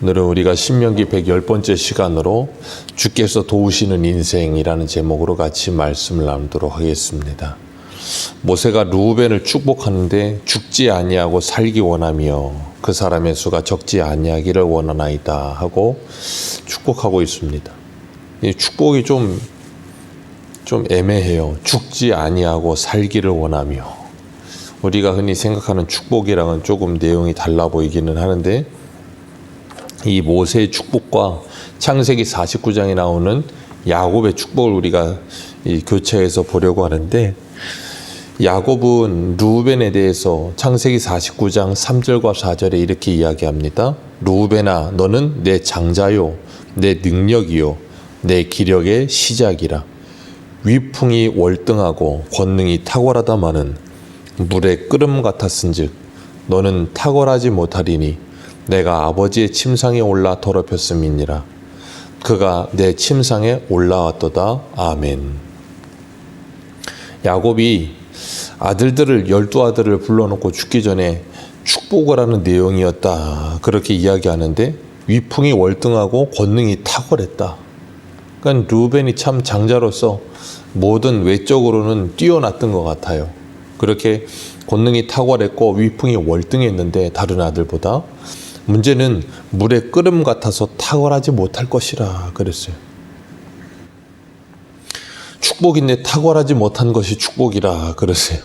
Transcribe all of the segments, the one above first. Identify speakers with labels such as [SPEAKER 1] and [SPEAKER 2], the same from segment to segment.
[SPEAKER 1] 오늘은 우리가 신명기 110번째 시간으로 주께서 도우시는 인생이라는 제목으로 같이 말씀을 나누도록 하겠습니다. 모세가 르우벤을 축복하는데 죽지 아니하고 살기 원하며 그 사람의 수가 적지 아니하기를 원하나이다 하고 축복하고 있습니다. 이 축복이 좀 애매해요. 죽지 아니하고 살기를 원하며. 우리가 흔히 생각하는 축복이랑은 조금 내용이 달라 보이기는 하는데, 이 모세의 축복과 창세기 49장에 나오는 야곱의 축복을 우리가 이 교차해서 보려고 하는데, 야곱은 르우벤에 대해서 창세기 49장 3절과 4절에 이렇게 이야기합니다. 르우벤아, 너는 내 장자요, 내 능력이요, 내 기력의 시작이라. 위풍이 월등하고 권능이 탁월하다마는 물의 끓음 같았은즉 너는 탁월하지 못하리니 내가 아버지의 침상에 올라 더럽혔음이니라. 그가 내 침상에 올라왔도다. 아멘. 야곱이 아들들을 12아들을 불러놓고 죽기 전에 축복을 하는 내용이었다, 그렇게 이야기하는데, 위풍이 월등하고 권능이 탁월했다. 그러니까 르우벤이 참 장자로서 모든 외적으로는 뛰어났던 것 같아요. 그렇게 권능이 탁월했고 위풍이 월등했는데 다른 아들보다, 문제는 물의 끓음 같아서 탁월하지 못할 것이라 그랬어요. 축복인데 탁월하지 못한 것이 축복이라 그랬어요.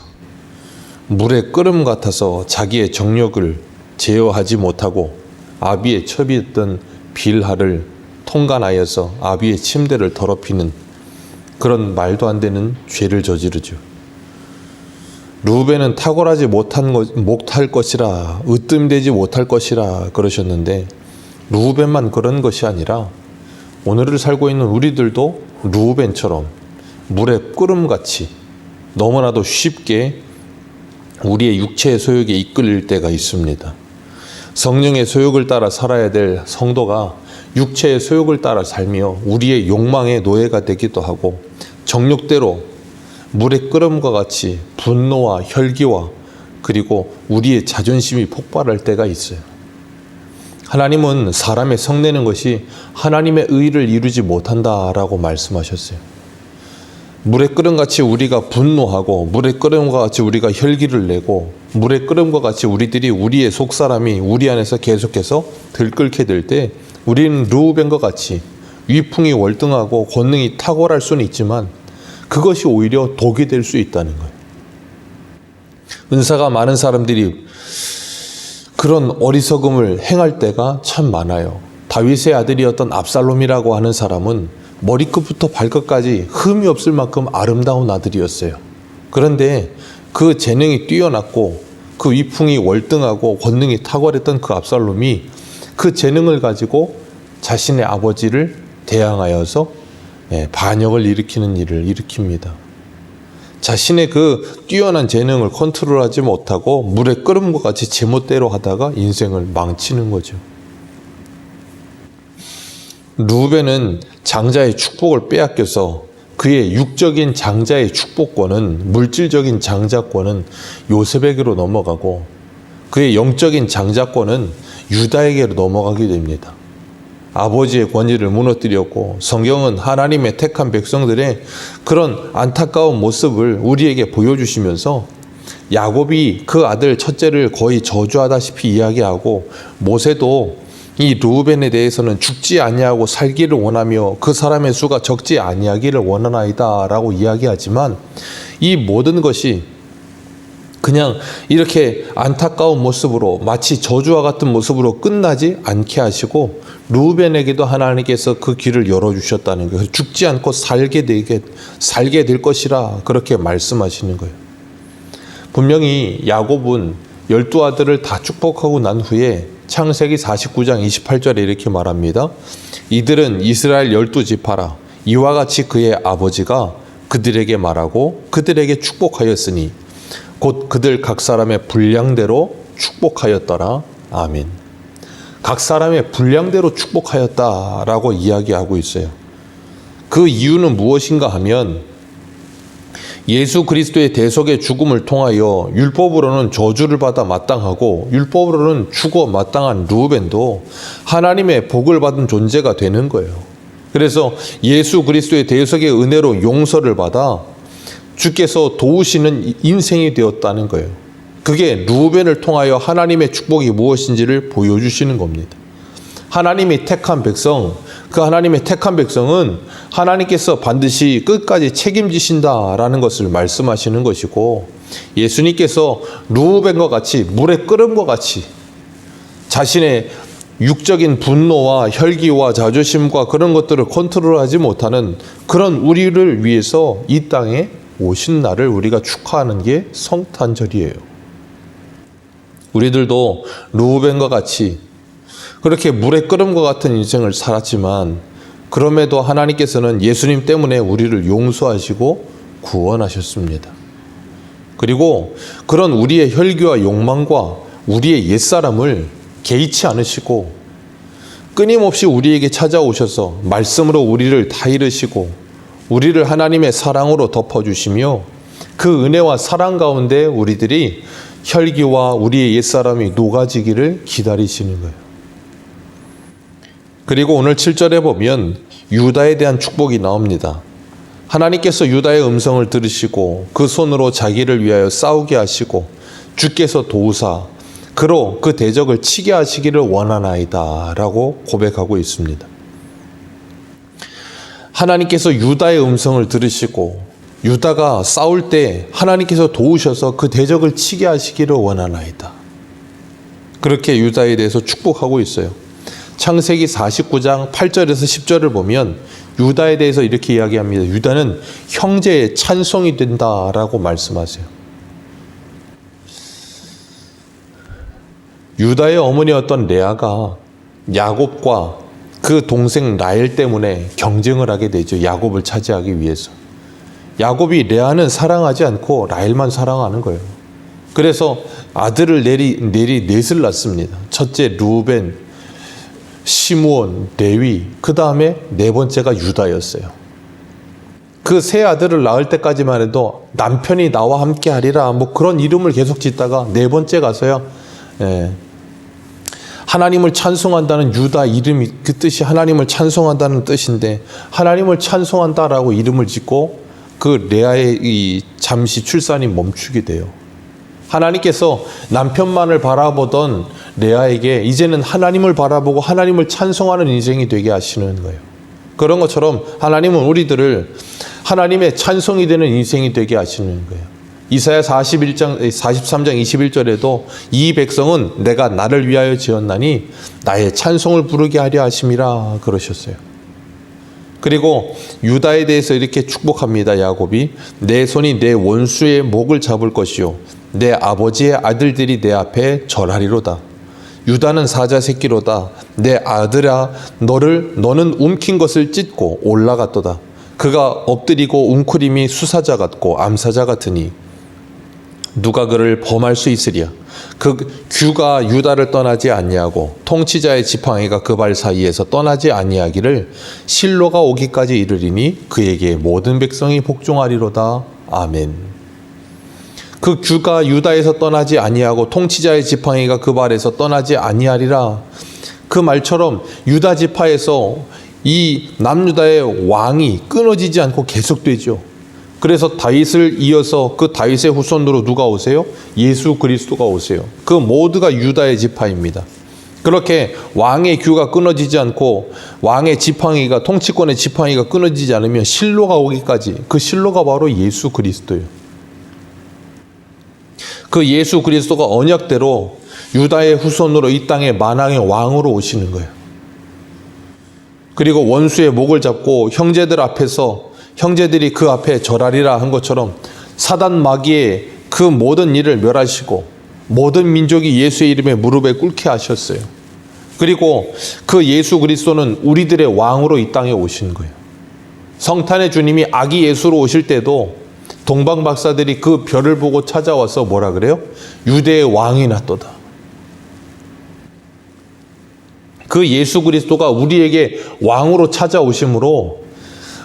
[SPEAKER 1] 물의 끓음 같아서 자기의 정력을 제어하지 못하고 아비의 첩이었던 빌하를 통간하여서 아비의 침대를 더럽히는 그런 말도 안 되는 죄를 저지르죠. 르우벤은 탁월하지 못할 것이라, 으뜸되지 못할 것이라 그러셨는데, 르우벤만 그런 것이 아니라 오늘을 살고 있는 우리들도 르우벤처럼 물의 끓음같이 너무나도 쉽게 우리의 육체의 소욕에 이끌릴 때가 있습니다. 성령의 소욕을 따라 살아야 될 성도가 육체의 소욕을 따라 살며 우리의 욕망의 노예가 되기도 하고, 정욕대로 물의 끓음과 같이 분노와 혈기와 그리고 우리의 자존심이 폭발할 때가 있어요. 하나님은 사람의 성내는 것이 하나님의 의를 이루지 못한다라고 말씀하셨어요. 물의 끓음같이 우리가 분노하고, 물의 끓음과 같이 우리가 혈기를 내고, 물의 끓음과 같이 우리들이 우리의 속사람이 우리 안에서 계속해서 들끓게 될 때, 우리는 르우벤과 같이 위풍이 월등하고 권능이 탁월할 수는 있지만 그것이 오히려 독이 될 수 있다는 거예요. 은사가 많은 사람들이 그런 어리석음을 행할 때가 참 많아요. 다윗의 아들이었던 압살롬이라고 하는 사람은 머리끝부터 발끝까지 흠이 없을 만큼 아름다운 아들이었어요. 그런데 그 재능이 뛰어났고 그 위풍이 월등하고 권능이 탁월했던 그 압살롬이 그 재능을 가지고 자신의 아버지를 대항하여서 반역을 일으키는 일을 일으킵니다. 자신의 그 뛰어난 재능을 컨트롤하지 못하고 물의 끓음과 같이 제멋대로 하다가 인생을 망치는 거죠. 르우벤은 장자의 축복을 빼앗겨서 그의 육적인 장자의 축복권은, 물질적인 장자권은 요셉에게로 넘어가고, 그의 영적인 장자권은 유다에게로 넘어가게 됩니다. 아버지의 권위를 무너뜨렸고, 성경은 하나님의 택한 백성들의 그런 안타까운 모습을 우리에게 보여주시면서 야곱이 그 아들 첫째를 거의 저주하다시피 이야기하고, 모세도 이 르우벤에 대해서는 죽지 아니하고 살기를 원하며 그 사람의 수가 적지 아니하기를 원하나이다 라고 이야기하지만, 이 모든 것이 그냥 이렇게 안타까운 모습으로, 마치 저주와 같은 모습으로 끝나지 않게 하시고, 르우벤에게도 하나님께서 그 길을 열어주셨다는 거예요. 죽지 않고 살게 될 것이라 그렇게 말씀하시는 거예요. 분명히 야곱은 12아들을 다 축복하고 난 후에 창세기 49장 28절에 이렇게 말합니다. 이들은 이스라엘 12지파라. 이와 같이 그의 아버지가 그들에게 말하고 그들에게 축복하였으니 곧 그들 각 사람의 분량대로 축복하였더라. 아멘. 각 사람의 분량대로 축복하였다라고 이야기하고 있어요. 그 이유는 무엇인가 하면, 예수 그리스도의 대속의 죽음을 통하여 율법으로는 저주를 받아 마땅하고 율법으로는 죽어 마땅한 르우벤도 하나님의 복을 받은 존재가 되는 거예요. 그래서 예수 그리스도의 대속의 은혜로 용서를 받아 주께서 도우시는 인생이 되었다는 거예요. 그게 르우벤을 통하여 하나님의 축복이 무엇인지를 보여주시는 겁니다. 하나님이 택한 백성, 그 하나님의 택한 백성은 하나님께서 반드시 끝까지 책임지신다라는 것을 말씀하시는 것이고, 예수님께서 르우벤과 같이 물의 끓음과 같이 자신의 육적인 분노와 혈기와 자존심과 그런 것들을 컨트롤하지 못하는 그런 우리를 위해서 이 땅에 오신 날을 우리가 축하하는 게 성탄절이에요. 우리들도 르우벤과 같이 그렇게 물의 끓음과 같은 인생을 살았지만, 그럼에도 하나님께서는 예수님 때문에 우리를 용서하시고 구원하셨습니다. 그리고 그런 우리의 혈기와 욕망과 우리의 옛사람을 개의치 않으시고 끊임없이 우리에게 찾아오셔서 말씀으로 우리를 다 이르시고 우리를 하나님의 사랑으로 덮어주시며, 그 은혜와 사랑 가운데 우리들이 혈기와 우리의 옛사람이 녹아지기를 기다리시는 거예요. 그리고 오늘 7절에 보면 유다에 대한 축복이 나옵니다. 하나님께서 유다의 음성을 들으시고 그 손으로 자기를 위하여 싸우게 하시고 주께서 도우사 그로 그 대적을 치게 하시기를 원하나이다 라고 고백하고 있습니다. 하나님께서 유다의 음성을 들으시고 유다가 싸울 때 하나님께서 도우셔서 그 대적을 치게 하시기를 원하나이다. 그렇게 유다에 대해서 축복하고 있어요. 창세기 49장 8절에서 10절을 보면 유다에 대해서 이렇게 이야기합니다. 유다는 형제의 찬송이 된다라고 말씀하세요. 유다의 어머니였던 레아가 야곱과 그 동생 라헬 때문에 경쟁을 하게 되죠. 야곱을 차지하기 위해서. 야곱이 레아는 사랑하지 않고 라헬만 사랑하는 거예요. 그래서 아들을 넷을 낳습니다. 첫째 르우벤, 시므온, 레위, 그 다음에 네 번째가 유다였어요. 그 세 아들을 낳을 때까지만 해도 남편이 나와 함께 하리라 뭐 그런 이름을 계속 짓다가 네 번째 가서요, 하나님을 찬송한다는 유다 이름이 그 뜻이 하나님을 찬송한다는 뜻인데, 하나님을 찬송한다라고 이름을 짓고 그 레아의 이 잠시 출산이 멈추게 돼요. 하나님께서 남편만을 바라보던 레아에게 이제는 하나님을 바라보고 하나님을 찬송하는 인생이 되게 하시는 거예요. 그런 것처럼 하나님은 우리들을 하나님의 찬송이 되는 인생이 되게 하시는 거예요. 이사야 43장 21절에도 이 백성은 내가 나를 위하여 지었나니 나의 찬송을 부르게 하려 하심이라 그러셨어요. 그리고 유다에 대해서 이렇게 축복합니다. 야곱이 내 손이 내 원수의 목을 잡을 것이요 내 아버지의 아들들이 내 앞에 절하리로다. 유다는 사자 새끼로다. 내 아들아 너는 움킨 것을 찢고 올라갔도다. 그가 엎드리고 웅크림이 수사자 같고 암사자 같으니 누가 그를 범할 수 있으랴. 그 규가 유다를 떠나지 아니하고 통치자의 지팡이가 그 발 사이에서 떠나지 아니하기를 실로가 오기까지 이르리니 그에게 모든 백성이 복종하리로다. 아멘. 그 규가 유다에서 떠나지 아니하고 통치자의 지팡이가 그 발에서 떠나지 아니하리라. 그 말처럼 유다 지파에서 이 남유다의 왕이 끊어지지 않고 계속되죠. 그래서 다윗을 이어서 그 다윗의 후손으로 누가 오세요? 예수 그리스도가 오세요. 그 모두가 유다의 지파입니다. 그렇게 왕의 규가 끊어지지 않고 왕의 지팡이가, 통치권의 지팡이가 끊어지지 않으면 실로가 오기까지, 그 실로가 바로 예수 그리스도예요. 그 예수 그리스도가 언약대로 유다의 후손으로 이 땅에 만왕의 왕으로 오시는 거예요. 그리고 원수의 목을 잡고 형제들 앞에서 형제들이 그 앞에 절하리라 한 것처럼 사단 마귀의 그 모든 일을 멸하시고 모든 민족이 예수의 이름에 무릎에 꿇게 하셨어요. 그리고 그 예수 그리스도는 우리들의 왕으로 이 땅에 오신 거예요. 성탄의 주님이 아기 예수로 오실 때도 동방 박사들이 그 별을 보고 찾아와서 뭐라 그래요? 유대의 왕이 났도다. 그 예수 그리스도가 우리에게 왕으로 찾아오심으로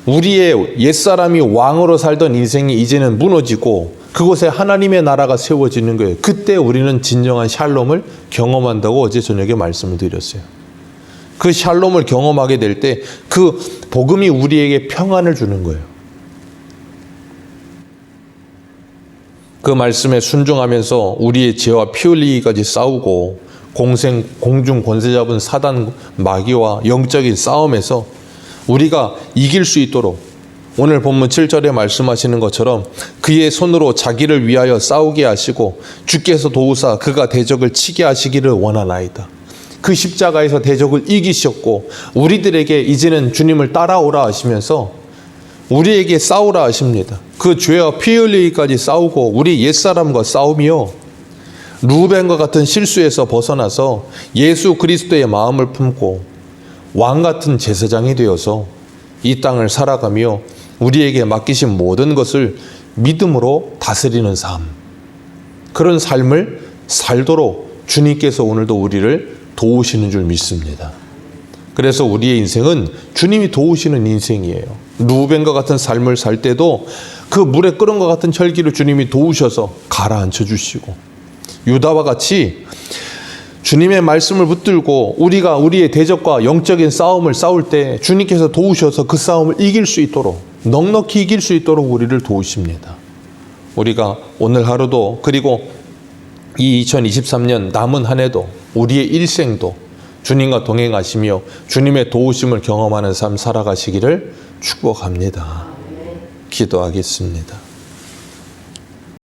[SPEAKER 1] 우리의 옛사람이 왕으로 살던 인생이 이제는 무너지고 그곳에 하나님의 나라가 세워지는 거예요. 그때 우리는 진정한 샬롬을 경험한다고 어제 저녁에 말씀을 드렸어요. 그 샬롬을 경험하게 될 때 그 복음이 우리에게 평안을 주는 거예요. 그 말씀에 순종하면서 우리의 죄와 피 흘리기까지 싸우고 공중 권세 잡은 사단 마귀와 영적인 싸움에서 우리가 이길 수 있도록 오늘 본문 7절에 말씀하시는 것처럼 그의 손으로 자기를 위하여 싸우게 하시고 주께서 도우사 그가 대적을 치게 하시기를 원하나이다. 그 십자가에서 대적을 이기셨고 우리들에게 이제는 주님을 따라오라 하시면서 우리에게 싸우라 하십니다. 그 죄와 피 흘리기까지 싸우고 우리 옛사람과 싸우며 루벤과 같은 실수에서 벗어나서 예수 그리스도의 마음을 품고 왕 같은 제사장이 되어서 이 땅을 살아가며 우리에게 맡기신 모든 것을 믿음으로 다스리는 삶, 그런 삶을 살도록 주님께서 오늘도 우리를 도우시는 줄 믿습니다. 그래서 우리의 인생은 주님이 도우시는 인생이에요. 루벤과 같은 삶을 살 때도 그 물에 끓은 것 같은 혈기를 주님이 도우셔서 가라앉혀 주시고, 유다와 같이 주님의 말씀을 붙들고 우리가 우리의 대적과 영적인 싸움을 싸울 때 주님께서 도우셔서 그 싸움을 이길 수 있도록, 넉넉히 이길 수 있도록 우리를 도우십니다. 우리가 오늘 하루도, 그리고 이 2023년 남은 한 해도, 우리의 일생도 주님과 동행하시며 주님의 도우심을 경험하는 삶 살아가시기를 축복합니다. 기도하겠습니다.